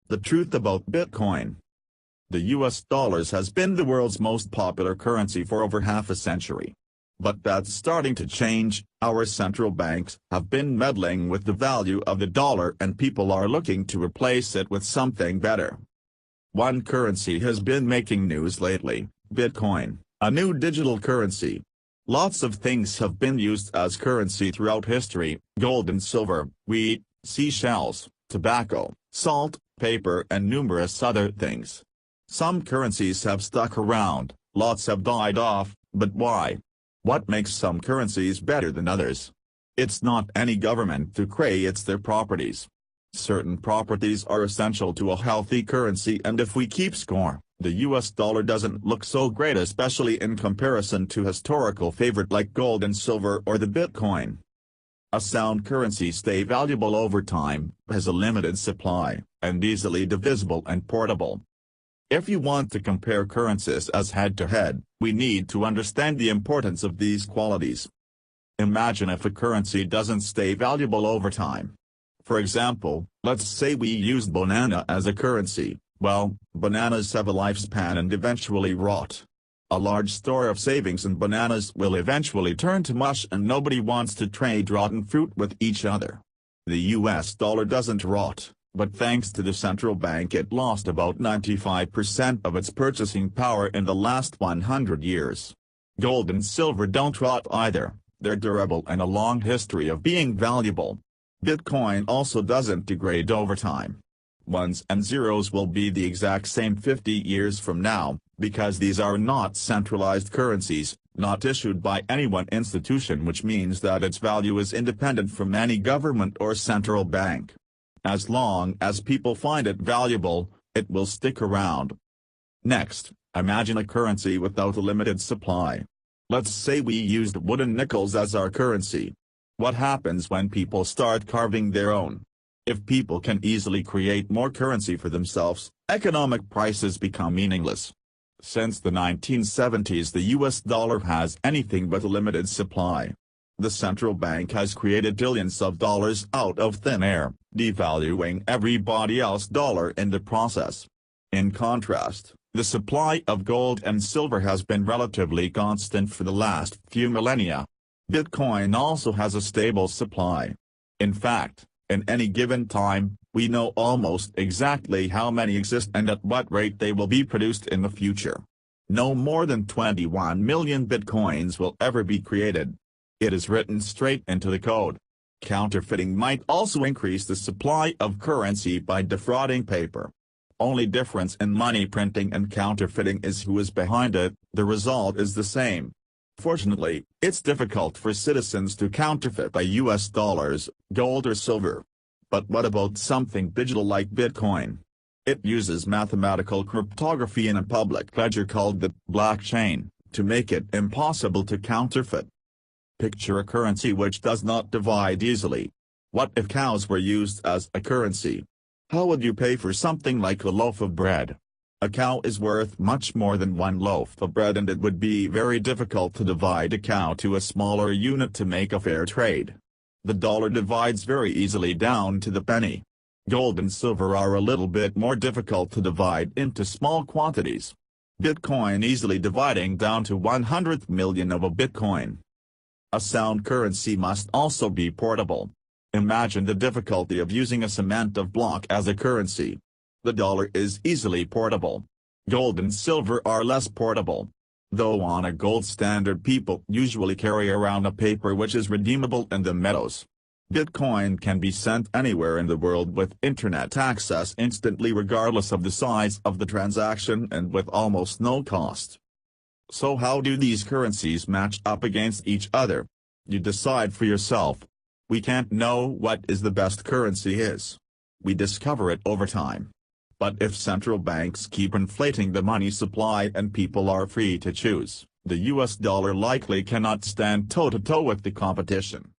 The truth about Bitcoin. The US dollar has been the world's most popular currency for over half a century. But that's starting to change. Our central banks have been meddling with the value of the dollar and people are looking to replace it with something better. One currency has been making news lately, Bitcoin, a new digital currency. Lots of things have been used as currency throughout history: gold and silver, wheat, seashells, tobacco, salt, paper and numerous other things. Some currencies have stuck around, lots have died off, but why? What makes some currencies better than others? It's not any government who creates their properties. Certain properties are essential to a healthy currency, and if we keep score, the US dollar doesn't look so great, especially in comparison to historical favorite like gold and silver or the Bitcoin. A sound currency stays valuable over time, has a limited supply, and easily divisible and portable. If you want to compare currencies as head-to-head, we need to understand the importance of these qualities. Imagine if a currency doesn't stay valuable over time. For example, let's say we used banana as a currency. Well, bananas have a lifespan and eventually rot. A large store of savings in bananas will eventually turn to mush, and nobody wants to trade rotten fruit with each other. The US dollar doesn't rot, but thanks to the central bank it lost about 95% of its purchasing power in the last 100 years. Gold and silver don't rot either, they're durable and a long history of being valuable. Bitcoin also doesn't degrade over time. Ones and zeros will be the exact same 50 years from now, because these are not centralized currencies, not issued by any one institution, which means that its value is independent from any government or central bank. As long as people find it valuable, it will stick around. Next, imagine a currency without a limited supply. Let's say we used wooden nickels as our currency. What happens when people start carving their own? If people can easily create more currency for themselves, economic prices become meaningless. Since the 1970s, the US dollar has anything but a limited supply. The central bank has created billions of dollars out of thin air, devaluing everybody else's dollar in the process. In contrast, the supply of gold and silver has been relatively constant for the last few millennia. Bitcoin also has a stable supply. In fact, in any given time, we know almost exactly how many exist and at what rate they will be produced in the future. No more than 21 million bitcoins will ever be created. It is written straight into the code. Counterfeiting might also increase the supply of currency by defrauding paper. Only difference in money printing and counterfeiting is who is behind it. The result is the same. Fortunately, it's difficult for citizens to counterfeit US dollars, gold or silver. But what about something digital like Bitcoin? It uses mathematical cryptography in a public ledger called the blockchain, to make it impossible to counterfeit. Picture a currency which does not divide easily. What if cows were used as a currency? How would you pay for something like a loaf of bread? A cow is worth much more than one loaf of bread, and it would be very difficult to divide a cow to a smaller unit to make a fair trade. The dollar divides very easily down to the penny. Gold and silver are a little bit more difficult to divide into small quantities. Bitcoin easily dividing down to 100th million of a Bitcoin. A sound currency must also be portable. Imagine the difficulty of using a cement of block as a currency. The dollar is easily portable. Gold and silver are less portable. Though on a gold standard people usually carry around a paper which is redeemable in the meadows. Bitcoin can be sent anywhere in the world with internet access instantly regardless of the size of the transaction and with almost no cost. So how do these currencies match up against each other? You decide for yourself. We can't know what is the best currency is. We discover it over time. But if central banks keep inflating the money supply and people are free to choose, the US dollar likely cannot stand toe-to-toe with the competition.